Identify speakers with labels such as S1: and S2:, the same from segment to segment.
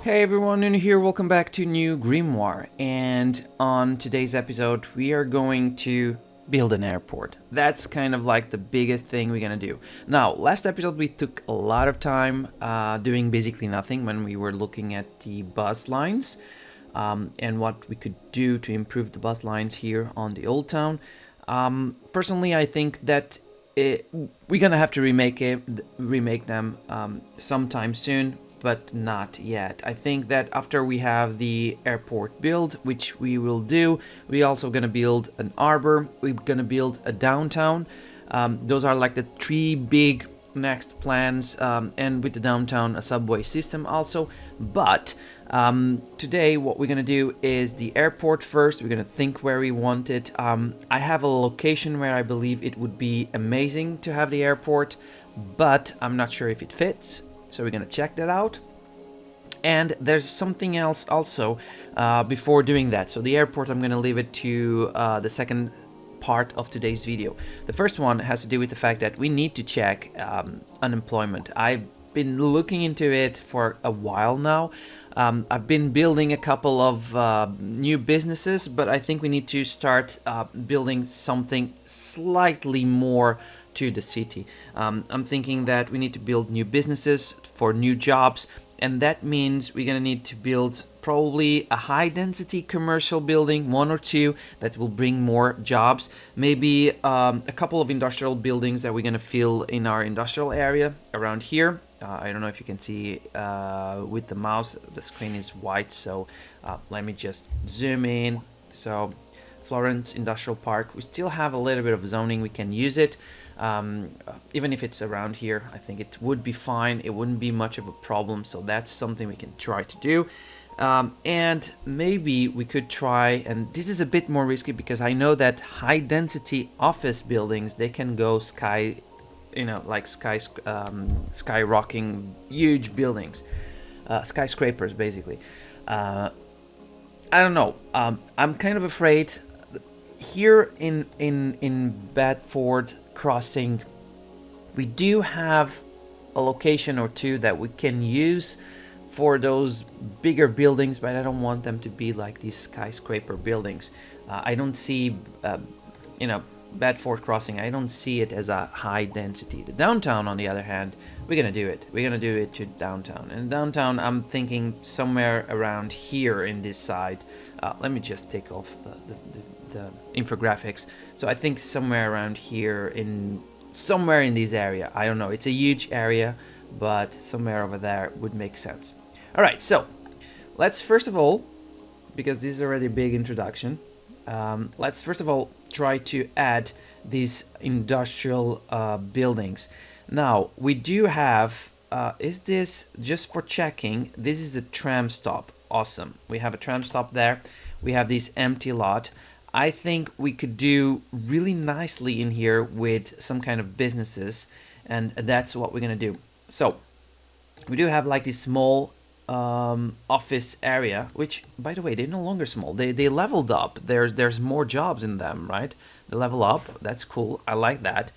S1: Hey everyone, Nuno here, welcome back to new Grimoire, and on today's episode we are going to build an airport. That's kind of like the biggest thing we're gonna do. Now, last episode we took a lot of time doing basically nothing when we were looking at the bus lines and what we could do to improve the bus lines here on the Old Town. Personally, I think that we're gonna have to remake them sometime soon, but not yet. I think that after we have the airport built, which we will do, we're also gonna build an harbor, we're gonna build a downtown. Those are like the three big next plans, and with the downtown a subway system also. But today what we're gonna do is the airport first. We're gonna think where we want it. I have a location where I believe it would be amazing to have the airport, but I'm not sure if it fits. So we're gonna check that out. And there's something else also before doing that. So the airport, I'm gonna leave it to the second part of today's video. The first one has to do with the fact that we need to check unemployment. I've been looking into it for a while now. I've been building a couple of new businesses, but I think we need to start building something slightly more to the city. I'm thinking that we need to build new businesses for new jobs, and that means we're gonna need to build probably a high density commercial building, one or two, that will bring more jobs. Maybe a couple of industrial buildings that we're gonna fill in our industrial area around here. I don't know if you can see with the mouse, the screen is white, so let me just zoom in. So Florence Industrial Park, we still have a little bit of zoning, we can use it. Even if it's around here, I think it would be fine. It wouldn't be much of a problem, so that's something we can try to do. And maybe we could try, and this is a bit more risky because I know that high density office buildings, they can go skyrocking huge buildings, skyscrapers basically. I don't know, I'm kind of afraid. Here in Bedford Crossing, we do have a location or two that we can use for those bigger buildings, but I don't want them to be like these skyscraper buildings. I don't see, Bedford Crossing, I don't see it as a high density. The downtown, on the other hand, we're gonna do it. We're gonna do it to downtown. And downtown, I'm thinking somewhere around here in this side. Let me just take off the infographics. So I think somewhere around here, somewhere in this area. I don't know. It's a huge area, but somewhere over there would make sense. All right. So let's first of all, because this is already a big introduction, let's first of all try to add these industrial buildings. Now we do have. Is this just for checking? This is a tram stop. Awesome. We have a tram stop there. We have this empty lot. I think we could do really nicely in here with some kind of businesses, and that's what we're gonna do. So we do have like this small office area, which, by the way, they're no longer small. They leveled up. There's more jobs in them, right? They level up. That's cool. I like that.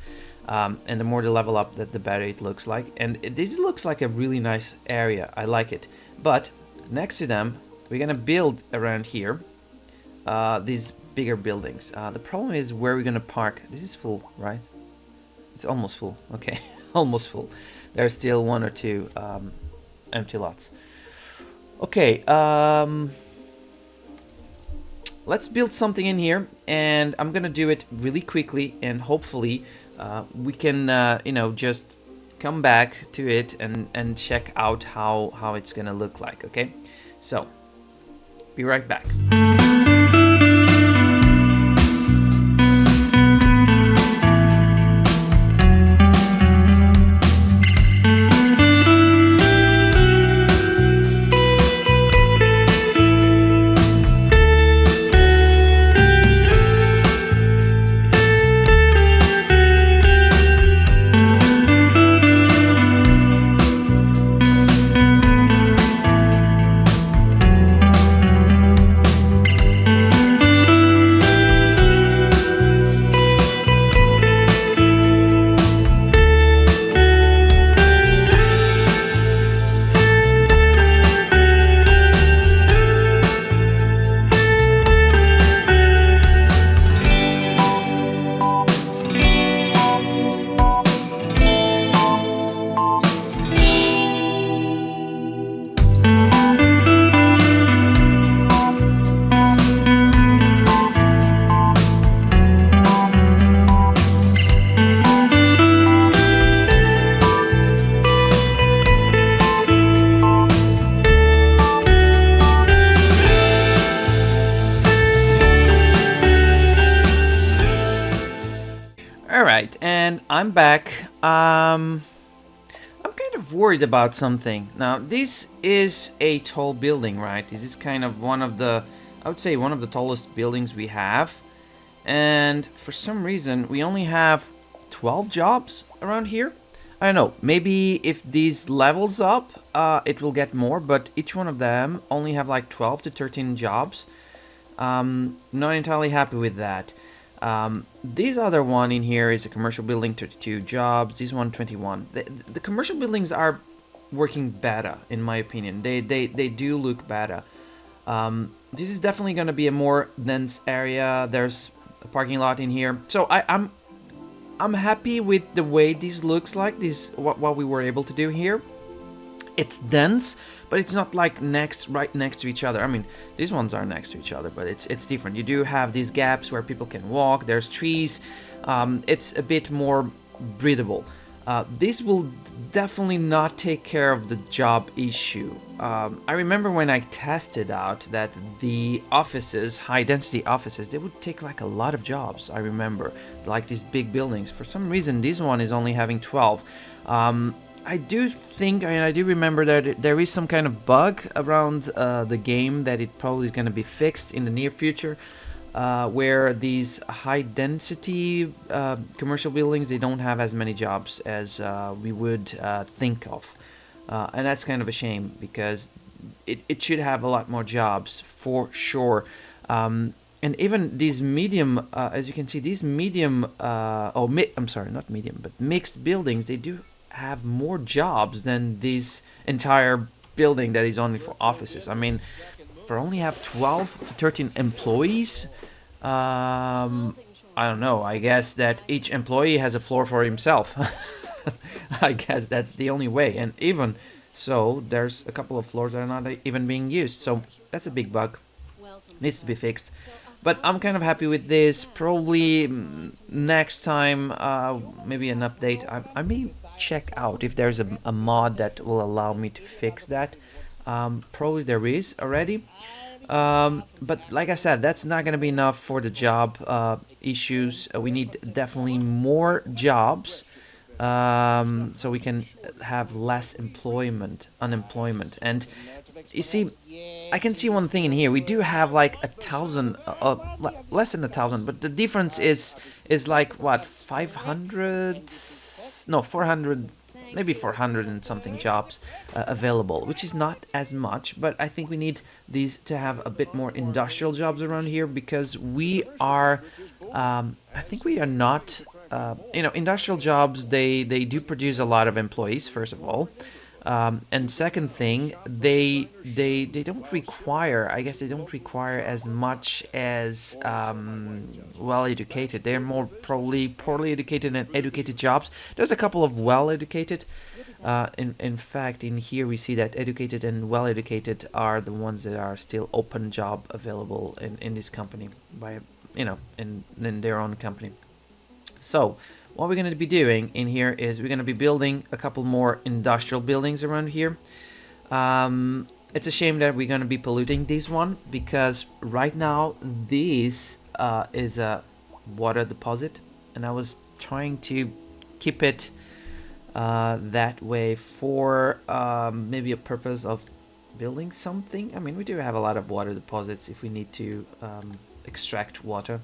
S1: And the more they level up, the better it looks like. And this looks like a really nice area. I like it. But next to them, we're gonna build around here these bigger buildings. The problem is where we're gonna park. This is full, right? It's almost full. Okay, almost full. There's still one or two empty lots. Okay, let's build something in here, and I'm gonna do it really quickly, and hopefully we can just come back to it and check out how it's gonna look like. Okay, so be right back. I'm back. I'm kind of worried about something. Now, this is a tall building, right? This is kind of one of the, I would say, one of the tallest buildings we have. And for some reason, we only have 12 jobs around here. I don't know, maybe if these levels up, it will get more, but each one of them only have like 12 to 13 jobs. Not entirely happy with that. This other one in here is a commercial building, 32 jobs. This one, 21. The commercial buildings are working better, in my opinion. They do look better. This is definitely going to be a more dense area. There's a parking lot in here. So I'm happy with the way this looks like. This what we were able to do here. It's dense, but it's not like right next to each other. I mean, these ones are next to each other, but it's different. You do have these gaps where people can walk. There's trees. It's a bit more breathable. This will definitely not take care of the job issue. I remember when I tested out that the offices, high-density offices, they would take like a lot of jobs. I remember, like these big buildings. For some reason, this one is only having 12. I do think, and I do remember that there is some kind of bug around the game that it probably is going to be fixed in the near future, where these high-density commercial buildings, they don't have as many jobs as we would think of. And that's kind of a shame, because it should have a lot more jobs, for sure. And even these medium, as you can see, these medium, I'm sorry, not medium, but mixed buildings, they do have more jobs than this entire building that is only for offices. I mean, for only have 12 to 13 employees, I don't know. I guess that each employee has a floor for himself. I guess that's the only way. And even so, there's a couple of floors that are not even being used. So that's a big bug. Needs to be fixed. But I'm kind of happy with this. Probably next time, maybe an update. I may check out if there's a mod that will allow me to fix that. Probably there is already. But like I said, that's not going to be enough for the job issues. We need definitely more jobs, so we can have less unemployment. And you see, I can see one thing in here. We do have like 1,000, less than 1,000, but the difference is like what, 500? No, 400, maybe 400 and something jobs available, which is not as much, but I think we need these to have a bit more industrial jobs around here, because we are, I think we are not, industrial jobs, they do produce a lot of employees, first of all. And second thing, they don't require, I guess they don't require as much as well-educated. They're more probably poorly educated and educated jobs. There's a couple of well-educated. In fact, in here we see that educated and well-educated are the ones that are still open job available in this company, by in their own company. So what we're going to be doing in here is we're going to be building a couple more industrial buildings around here. It's a shame that we're going to be polluting this one, because right now this is a water deposit, and I was trying to keep it that way for maybe a purpose of building something. I mean, we do have a lot of water deposits if we need to extract water.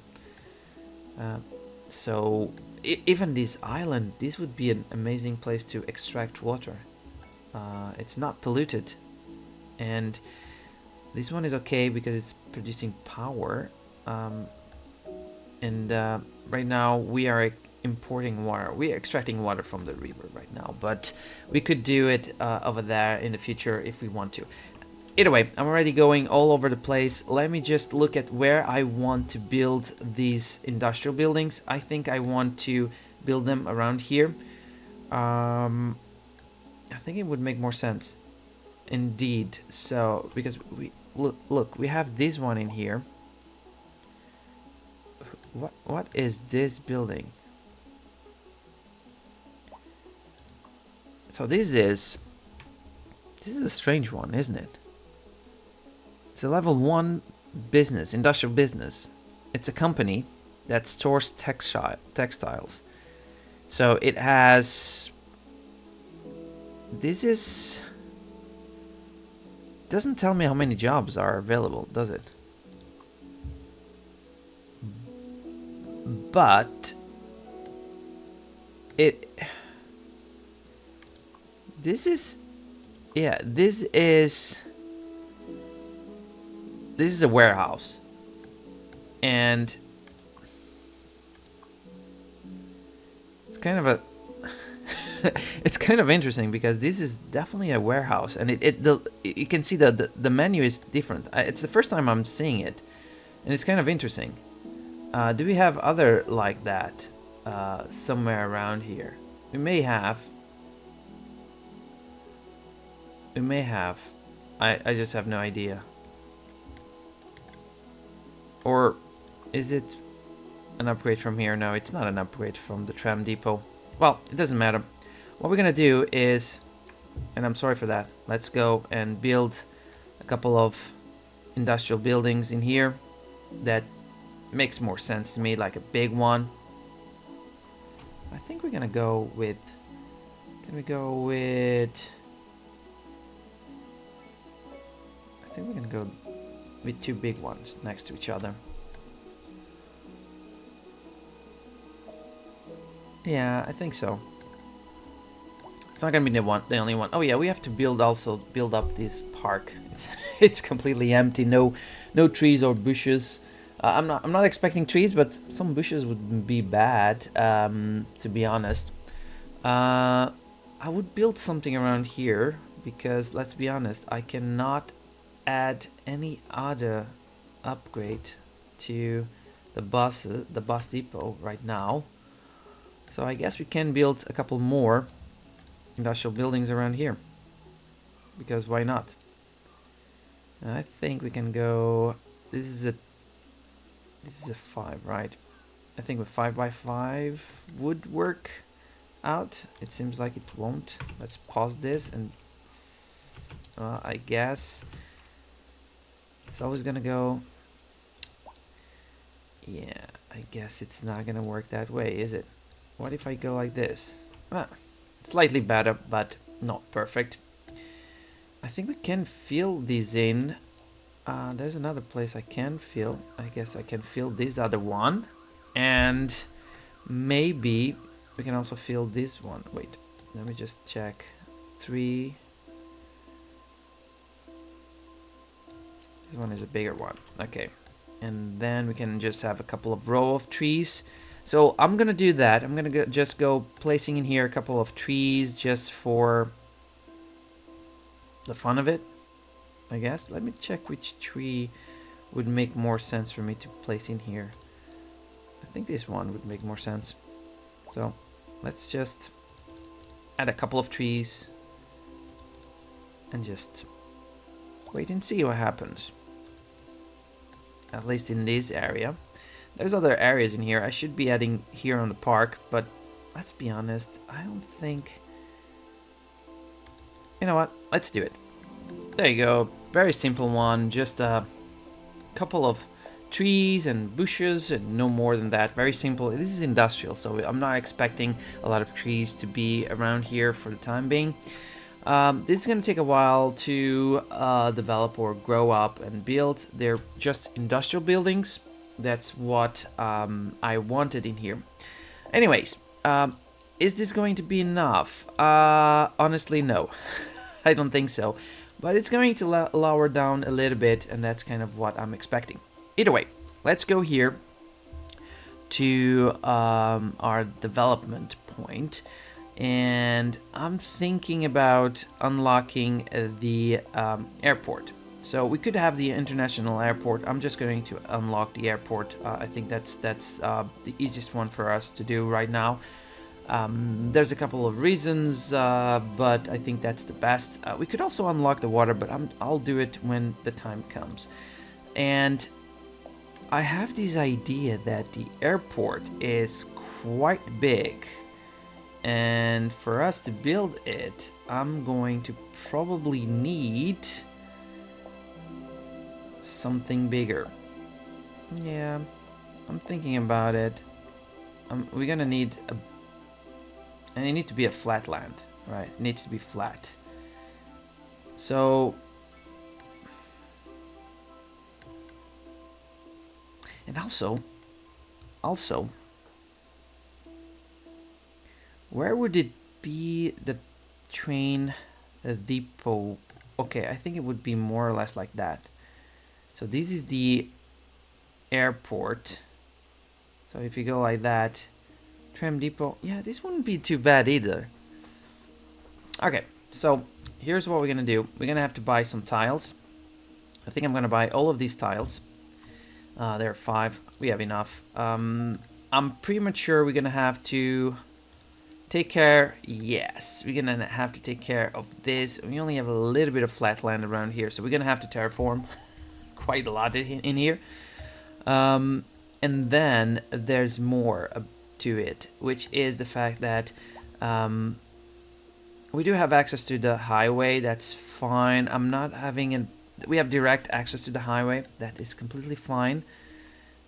S1: So even this island, this would be an amazing place to extract water. It's not polluted, and this one is okay because it's producing power. And right now we are importing water. We are extracting water from the river right now, but we could do it over there in the future if we want to. Either way, I'm already going all over the place. Let me just look at where I want to build these industrial buildings. I think I want to build them around here. I think it would make more sense, indeed. So, because we look, we have this one in here. What is this building? So this is a strange one, isn't it? It's a level 1 business, industrial business. It's a company that stores textiles. So it has... This is... Doesn't tell me how many jobs are available, does it? But... This is... Yeah, this is a warehouse. And... It's kind of a... It's kind of interesting because this is definitely a warehouse, and you can see the menu is different. It's the first time I'm seeing it, and it's kind of interesting. Do we have other like that somewhere around here? We may have. We may have. I just have no idea. Or is it an upgrade from here? No, it's not an upgrade from the tram depot. Well, it doesn't matter. What we're gonna do is, and I'm sorry for that, let's go and build a couple of industrial buildings in here that makes more sense to me, like a big one. I think we're gonna go with, can we go with, I think we're gonna go with two big ones next to each other. Yeah, I think so. It's not gonna be the only one. Oh yeah, we have to build up this park. It's completely empty. No trees or bushes. I'm not expecting trees, but some bushes would be bad. To be honest, I would build something around here because let's be honest, I cannot add any other upgrade to the bus depot right now. So I guess we can build a couple more industrial buildings around here, because why not? And I think we can go, this is a 5, right? I think with 5x5 would work out. It seems like it won't. Let's pause this and I guess it's always gonna go, yeah, I guess it's not gonna work that way, is it? What if I go like this? Slightly better, but not perfect. I think we can fill these in. There's another place I can fill. I guess I can fill this other one. And maybe we can also fill this one. Wait, let me just check. 3. This one is a bigger one. Okay. And then we can just have a couple of row of trees. So I'm gonna do that. I'm gonna just go placing in here a couple of trees just for the fun of it, I guess. Let me check which tree would make more sense for me to place in here. I think this one would make more sense. So let's just add a couple of trees and just wait and see what happens. At least in this area. There's other areas in here. I should be adding here on the park, but let's be honest, I don't think... You know what? Let's do it. There you go. Very simple one. Just a couple of trees and bushes and no more than that. Very simple. This is industrial, so I'm not expecting a lot of trees to be around here for the time being. This is going to take a while to develop or grow up and build. They're just industrial buildings. That's what I wanted in here. Anyways, is this going to be enough? Honestly, no. I don't think so. But it's going to lower down a little bit, and that's kind of what I'm expecting. Either way, let's go here to our development point. And I'm thinking about unlocking the airport. So we could have the international airport. I'm just going to unlock the airport. I think that's the easiest one for us to do right now. There's a couple of reasons, but I think that's the best. We could also unlock the water, but I'll do it when the time comes. And I have this idea that the airport is quite big. And for us to build it, I'm going to probably need something bigger. Yeah, I'm thinking about it. We're gonna need And it needs to be a flat land, right? It needs to be flat. So, and also, where would it be the train, the depot? Okay, I think it would be more or less like that. So this is the airport. So if you go like that, tram depot, yeah, this wouldn't be too bad either. Okay, so here's what we're gonna do. We're gonna have to buy some tiles. I think I'm gonna buy all of these tiles. There are 5. We have enough. I'm pretty much sure we're gonna have to take care. Yes, we're gonna have to take care of this. We only have a little bit of flat land around here, so we're gonna have to terraform quite a lot in here. And then there's more to it, which is the fact that we do have access to the highway. That's fine. I'm not having an... We have direct access to the highway. That is completely fine.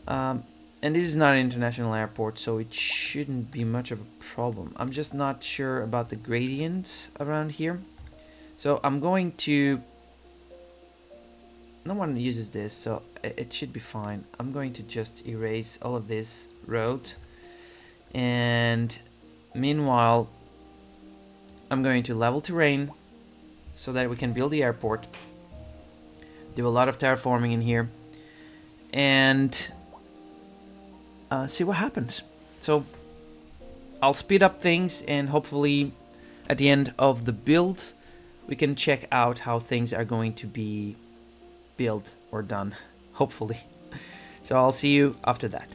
S1: And this is not an international airport, so it shouldn't be much of a problem. I'm just not sure about the gradients around here. So I'm going to... No one uses this, so it should be fine. I'm going to just erase all of this road. And meanwhile, I'm going to level terrain so that we can build the airport. Do a lot of terraforming in here. And see what happens. So I'll speed up things, and hopefully at the end of the build we can check out how things are going to be built or done, hopefully. So I'll see you after that.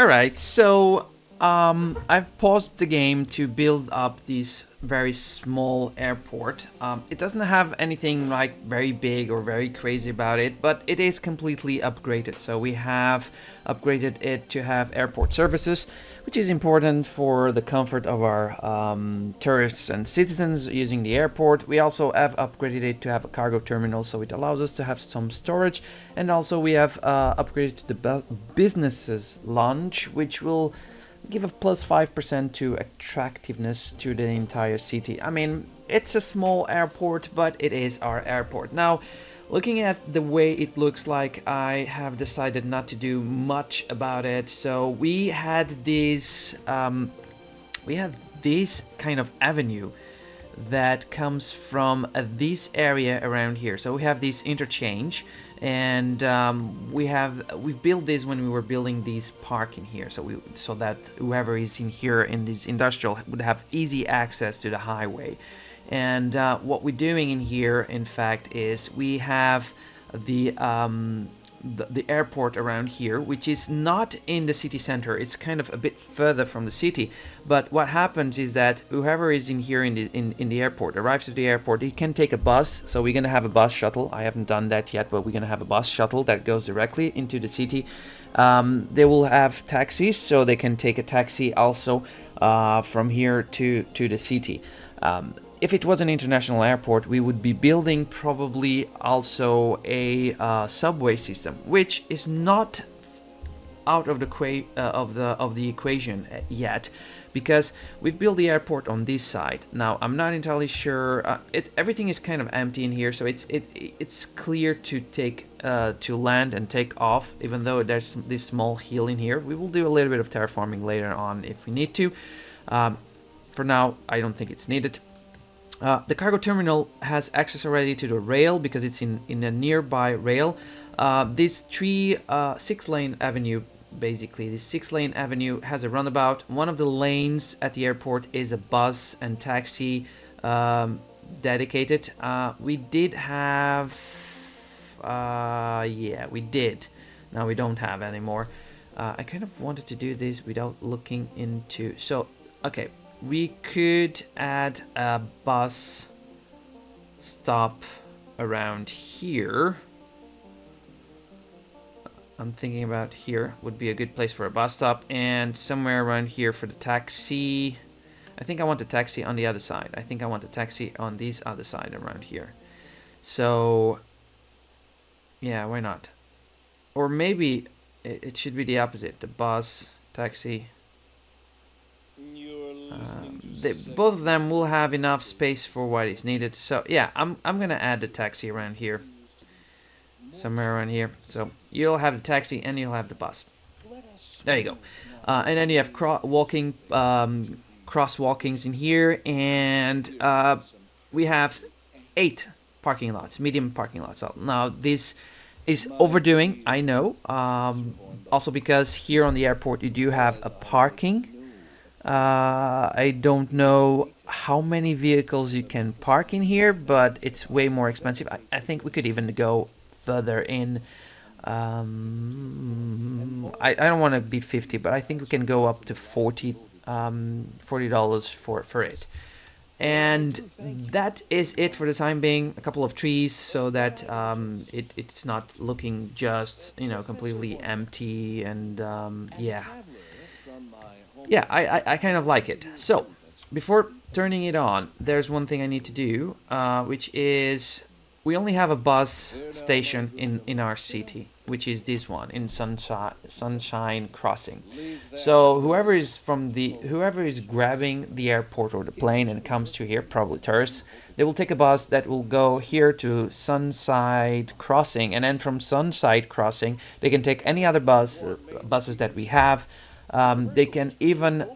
S1: Alright, so I've paused the game to build up this very small airport. It doesn't have anything like very big or very crazy about it, but it is completely upgraded. So we have upgraded it to have airport services, which is important for the comfort of our tourists and citizens using the airport. We also have upgraded it to have a cargo terminal, so it allows us to have some storage. And also we have upgraded to the businesses lounge, which will give a plus 5% to attractiveness to the entire city. I mean, it's a small airport, but it is our airport. Now, looking at the way it looks like, I have decided not to do much about it. So we had this kind of avenue that comes from this area around here. So we have this interchange, and we've built this when we were building this park in here, so that whoever is in here in this industrial would have easy access to the highway. And what we're doing in here, in fact, is we have the airport around here, which is not in the city center. It's kind of a bit further from the city. But what happens is that whoever is in here in the airport arrives at the airport. He can take a bus. So we're gonna have a bus shuttle. I haven't done that yet, but we're gonna have a bus shuttle that goes directly into the city. They will have taxis, so they can take a taxi also from here to the city. If it was an international airport, we would be building probably also a subway system, which is not out of the equation yet, because we've built the airport on this side. Now I'm not entirely sure. Everything is kind of empty in here, so it's clear to take to land and take off. Even though there's this small hill in here, we will do a little bit of terraforming later on if we need to. For now, I don't think it's needed. The cargo terminal has access already to the rail because it's in a nearby rail. This 6-lane avenue, basically, this 6-lane avenue has a runabout. One of the lanes at the airport is a bus and taxi dedicated. We did have, yeah, we did. Now we don't have anymore. I kind of wanted to do this without looking into, so, okay. We could add a bus stop around here. I'm thinking about here would be a good place for a bus stop, and somewhere around here for the taxi. I think I want a taxi on the other side. I think I want a taxi on this other side around here. So, yeah, why not? Or maybe it should be the opposite. The bus, taxi. Both of them will have enough space for what is needed. So yeah, I'm gonna add the taxi around here, somewhere around here. So you'll have the taxi and you'll have the bus. There you go. And then you have crosswalkings in here, and we have 8 parking lots, medium parking lots. So now this is overdoing, I know. Also because here on the airport you do have a parking. I don't know how many vehicles you can park in here, but it's way more expensive. I think we could even go further in. I don't want to be 50, but I think we can go up to $40 for it. And that is it for the time being. A couple of trees so that it's not looking just, completely empty, and yeah. Yeah, I kind of like it. So, before turning it on, there's one thing I need to do, which is we only have a bus station in our city, which is this one in Sunshine Crossing. So whoever is grabbing the airport or the plane and comes to here, probably tourists, they will take a bus that will go here to Sunside Crossing, and then from Sunside Crossing they can take any other buses that we have. They can even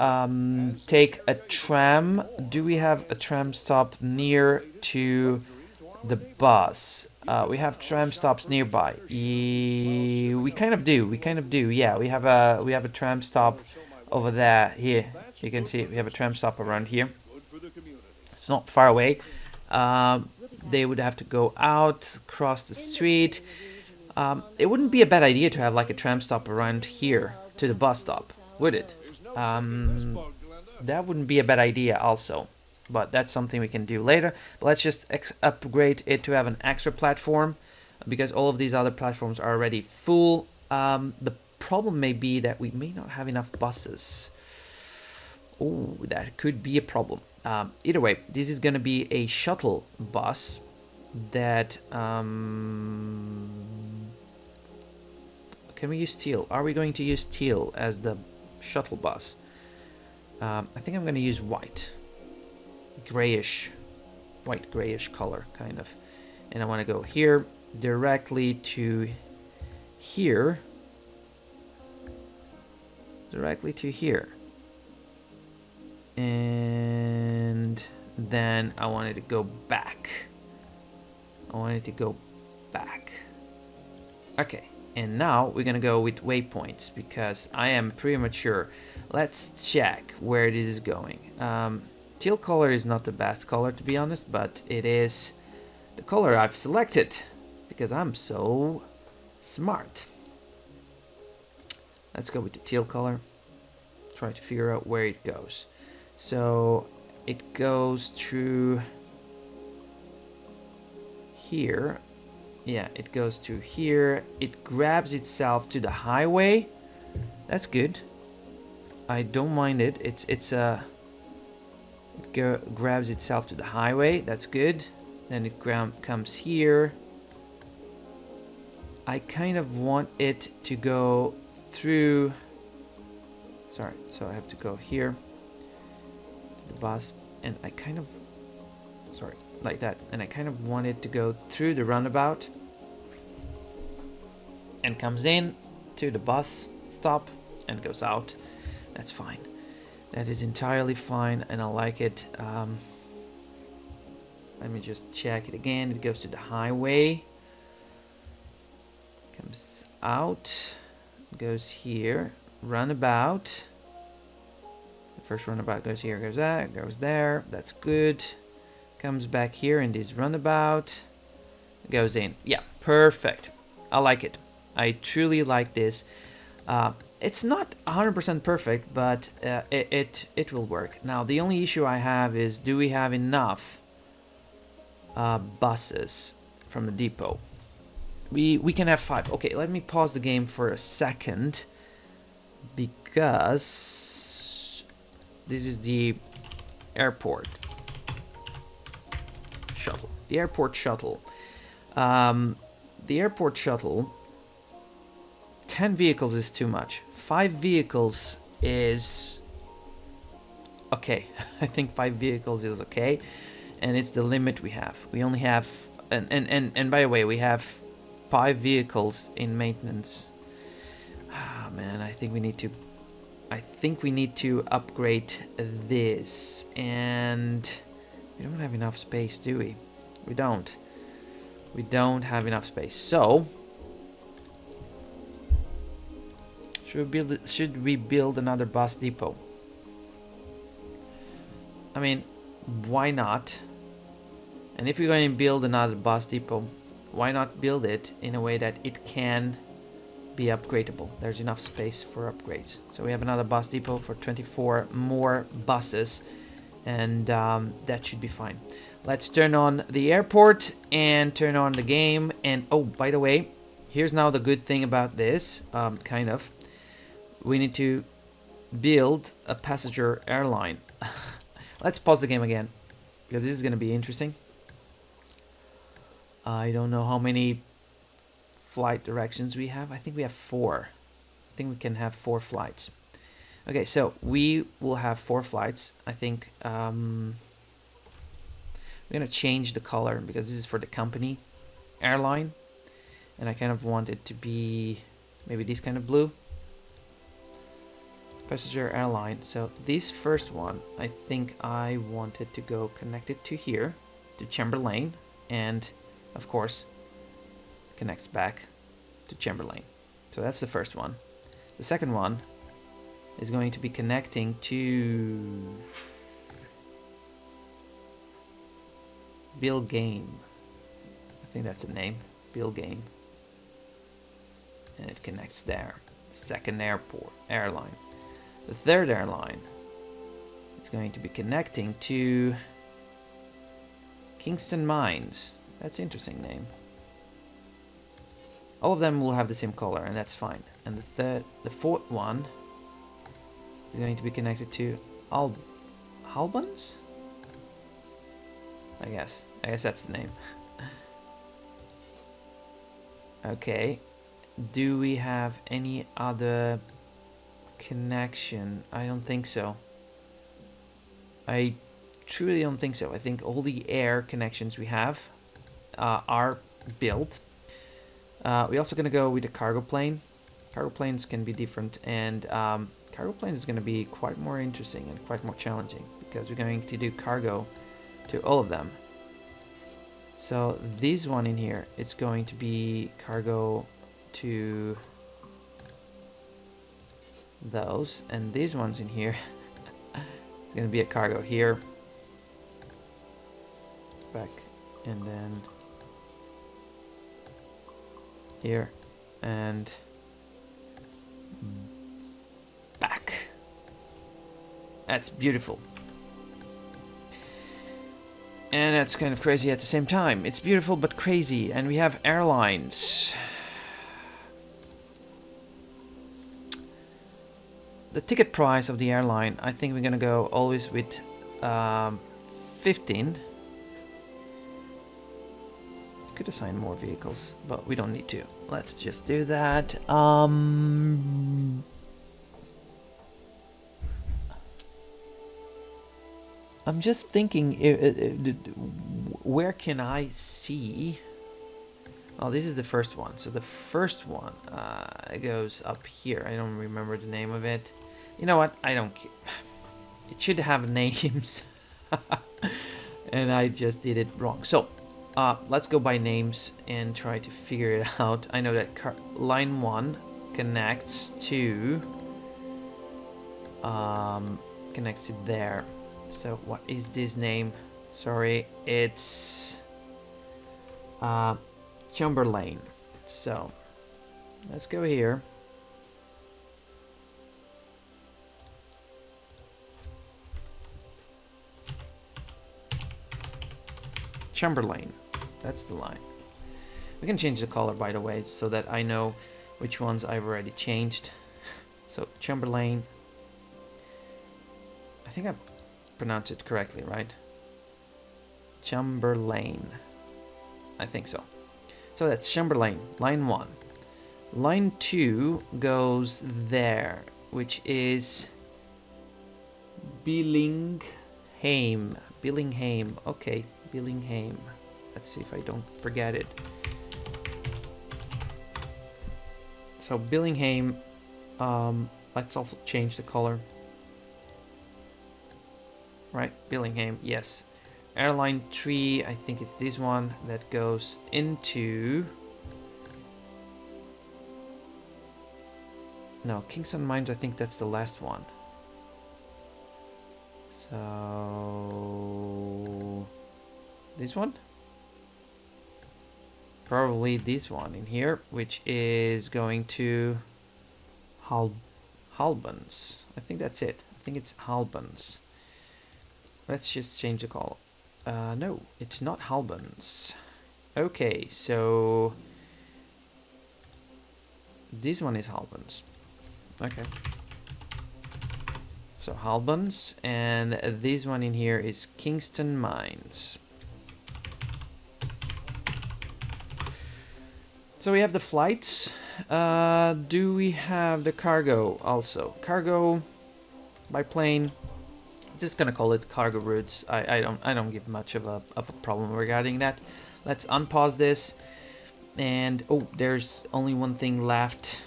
S1: take a tram. Do we have a tram stop near to the bus? We have tram stops nearby. We kind of do. Yeah, we have a tram stop over there. Here, you can see we have a tram stop around here. It's not far away. They would have to go out, cross the street. It wouldn't be a bad idea to have like a tram stop around here to the bus stop. Would it? That wouldn't be a bad idea also, but that's something we can do later. But let's just upgrade it to have an extra platform, because all of these other platforms are already full. The problem may be that we may not have enough buses. Oh, that could be a problem. Either way, this is going to be a shuttle bus that... can we use steel? Are we going to use steel as the shuttle bus? I think I'm going to use white. Grayish. White grayish color, kind of. And I want to go here directly to here. Directly to here. And then I wanted to go back. I wanted to go back. Okay, and now we're gonna go with waypoints because I am pretty much sure. Let's check where this is going. Teal color is not the best color, to be honest, but it is the color I've selected because I'm so smart. Let's go with the teal color. Try to figure out where it goes. So it goes through here. Yeah, it goes through here. It grabs itself to the highway. That's good. I don't mind it. It grabs itself to the highway. That's good. Then it comes here. I kind of want it to go through. Sorry, so I have to go here to the bus, and I kind of, sorry, like that, and I kind of want it to go through the roundabout and comes in to the bus stop and goes out. That's fine. That is entirely fine, and I like it. Let me just check it again. It goes to the highway, comes out, goes here, roundabout. The first roundabout goes here, goes there, goes there. That's good. Comes back here in this roundabout, goes in. Yeah, perfect. I like it. I truly like this. It's not 100% perfect, but it will work. Now, the only issue I have is, do we have enough buses from the depot? We can have 5. Okay, let me pause the game for a second, because this is the airport shuttle. The airport shuttle. The airport shuttle. 10 vehicles is too much. 5 vehicles is okay. I think 5 vehicles is okay, and it's the limit we have. We only have, and by the way, we have 5 vehicles in maintenance. Ah, man, I think we need to upgrade this, and we don't have enough space, do we? We don't have enough space. So should we build another bus depot? I mean, why not? And if we're going to build another bus depot, why not build it in a way that it can be upgradable? There's enough space for upgrades. So we have another bus depot for 24 more buses, and that should be fine. Let's turn on the airport and turn on the game. And oh, by the way, here's now the good thing about this, kind of. We need to build a passenger airline. Let's pause the game again, because this is going to be interesting. I don't know how many flight directions we have. I think we have 4. I think we can have 4 flights. Okay, so we will have 4 flights. I think we're going to change the color, because this is for the company airline. And I kind of want it to be maybe this kind of blue. Passenger airline. So this first one, I think I wanted to go connected to here, to Chamberlain, and of course connects back to Chamberlain. So that's the first one. The second one is going to be connecting to Bill Game. I think that's the name, Bill Game. And it connects there. Second airline. The third airline, it's going to be connecting to Kingston Mines. That's an interesting name. All of them will have the same color, and that's fine. And the fourth one is going to be connected to Albans? I guess that's the name. Okay. Do we have any other connection? I don't think so. I truly don't think so. I think all the air connections we have are built. We're also going to go with the cargo plane. Cargo planes can be different, and cargo planes is going to be quite more interesting and quite more challenging because we're going to do cargo to all of them. So this one in here, it's going to be cargo to those, and these ones in here it's going to be a cargo here, back, and then here and back. That's beautiful. And that's kind of crazy at the same time. It's beautiful but crazy. And we have airlines. The ticket price of the airline, I think we're gonna go always with 15. Could assign more vehicles, but we don't need to. Let's just do that. I'm just thinking, where can I see? Oh, this is the first one. So the first one goes up here. I don't remember the name of it. You know what? I don't care. It should have names. And I just did it wrong. So let's go by names and try to figure it out. I know that line 1 connects to there. So what is this name? Sorry, it's Chamberlain. So let's go here. Chamberlain, that's the line. We can change the color, by the way, so that I know which ones I've already changed. So Chamberlain, I think I pronounced it correctly, right? Chamberlain, I think so. So that's Chamberlain, line 1. Line 2 goes there, which is Billingham. Okay, Billingham. Let's see if I don't forget it. So Billingham, let's also change the color. Right, Billingham, yes. Airline 3, I think it's this one that goes into... No, Kingston Mines, I think that's the last one. So... this one? Probably this one in here, which is going to Halbans. I think that's it. I think it's Halbans. Let's just change the color. No, it's not Halbans. Okay, so this one is Halbans. Okay. So Halbans, and this one in here is Kingston Mines. So we have the flights. Do we have the cargo also? Cargo by plane. Just gonna call it cargo routes. I don't give much of a problem regarding that. Let's unpause this. And oh, there's only one thing left.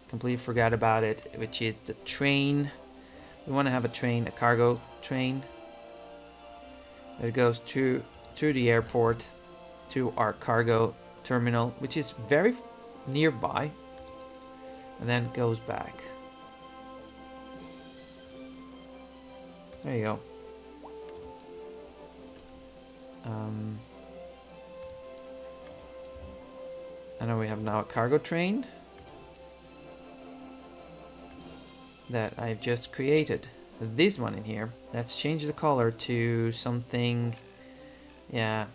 S1: Completely forgot about it, which is the train. We want to have a train, a cargo train. It goes through the airport to our cargo terminal, which is very nearby, and then goes back. There you go. I know we have now a cargo train. that I've just created. This one in here. Let's change the color to something. Yeah.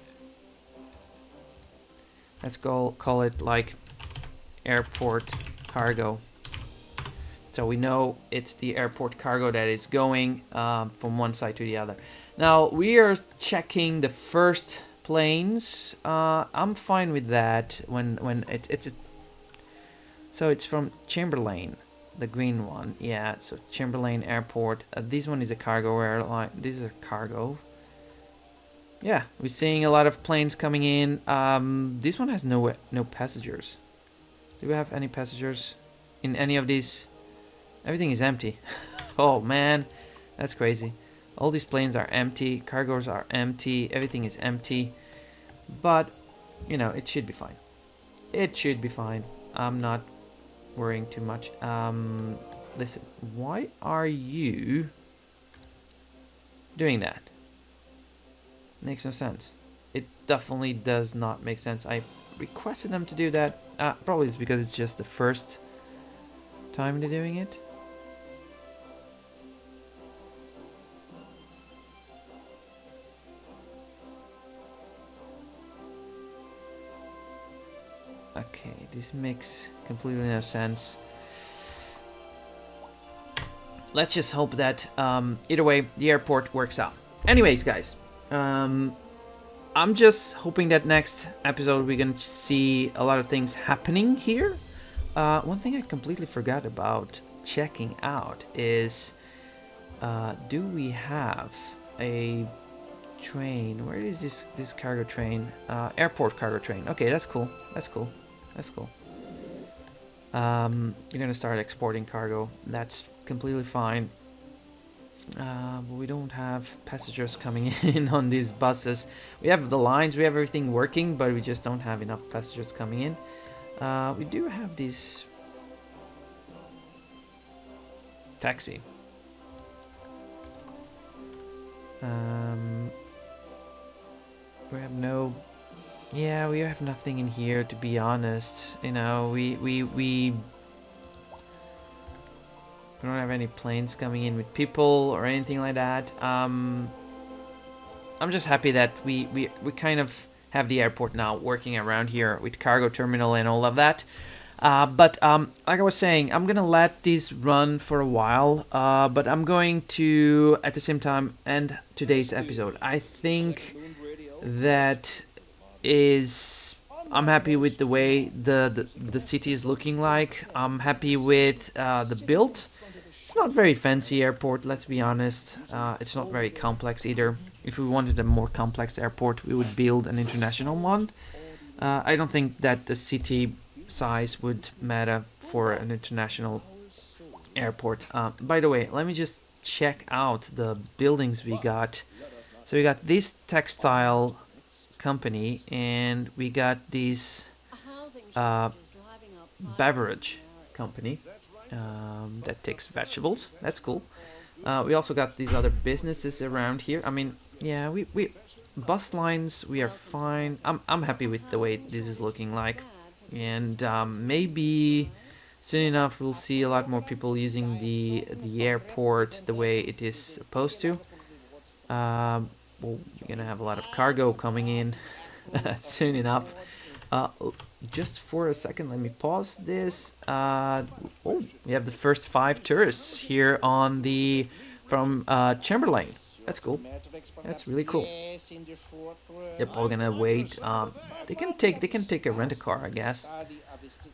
S1: Let's call it like airport cargo. So we know it's the airport cargo that is going from one side to the other. Now we are checking the first planes. I'm fine with that. So it's from Chamberlain, the green one. Yeah, so Chamberlain Airport. This one is a cargo airline. This is a cargo. Yeah, we're seeing a lot of planes coming in. This one has no passengers. Do we have any passengers in any of these? Everything is empty. Oh man, that's crazy. All these planes are empty, cargoes are empty, everything is empty. But, you know, it should be fine. It should be fine. I'm not worrying too much. Listen, why are you doing that? Makes no sense. It definitely does not make sense. I requested them to do that. Probably it's because it's just the first time they're doing it. Okay, this makes completely no sense. Let's just hope that either way the airport works out. Anyways, guys, I'm just hoping that next episode we're gonna see a lot of things happening here. One thing I completely forgot about checking out is, do we have a train? Where is this cargo train? Airport cargo train. Okay, that's cool. That's cool. That's cool. You're gonna start exporting cargo. That's completely fine. But we don't have passengers coming in on these buses. We have the lines, we have everything working, but we just don't have enough passengers coming in. We do have this taxi. We have no... Yeah, we have nothing in here, to be honest. You know, we don't have any planes coming in with people or anything like that. I'm just happy that we kind of have the airport now working around here with cargo terminal and all of that. But like I was saying, I'm gonna let this run for a while, but I'm going to at the same time end today's episode. I think that I'm happy with the way the city is looking like. I'm happy with the build. It's not very fancy airport, let's be honest. It's not very complex either. If we wanted a more complex airport, we would build an international one. I don't think that the city size would matter for an international airport. By the way, let me just check out the buildings we got. So we got this textile company, and we got this beverage company that takes vegetables. That's cool. We also got these other businesses around here. I mean, yeah, we bus lines, we are fine. I'm happy with the way this is looking like, and maybe soon enough we'll see a lot more people using the airport the way it is supposed to. Well, we're gonna have a lot of cargo coming in soon enough. Just for a second, let me pause this. Oh, we have the first 5 tourists here on from Chamberlain. That's cool. That's really cool. They're probably gonna wait. They can take a rent a car, I guess.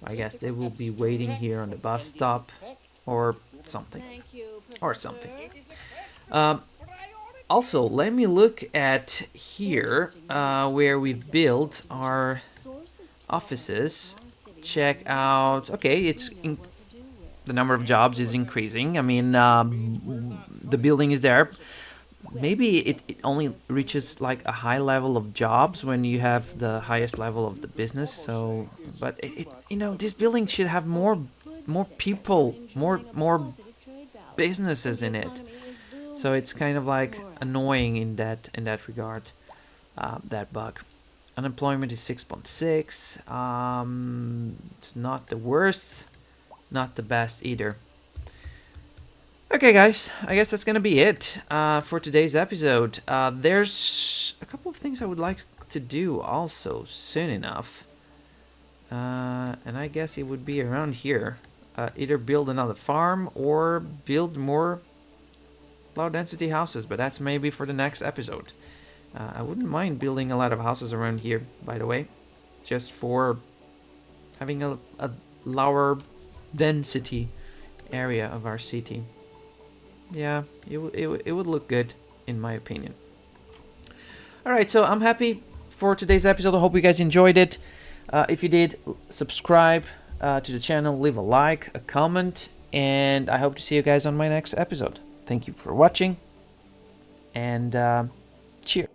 S1: I guess they will be waiting here on the bus stop, or something, or something. Also, let me look at here where we built our offices. Check out. Okay, the number of jobs is increasing. I mean, the building is there. Maybe it only reaches like a high level of jobs when you have the highest level of the business. So, but you know, this building should have more people, more businesses in it. So it's kind of like annoying in that regard, that bug. Unemployment is 6.6. It's not the worst, not the best either. Okay, guys, I guess that's gonna be it for today's episode. There's a couple of things I would like to do also soon enough. And I guess it would be around here. Either build another farm or build more low density houses, but that's maybe for the next episode. I wouldn't mind building a lot of houses around here, by the way, just for having a lower density area of our city. Yeah, it would look good, in my opinion. Alright, so I'm happy for today's episode. I hope you guys enjoyed it. If you did, subscribe to the channel, leave a like, a comment, and I hope to see you guys on my next episode. Thank you for watching, and cheers.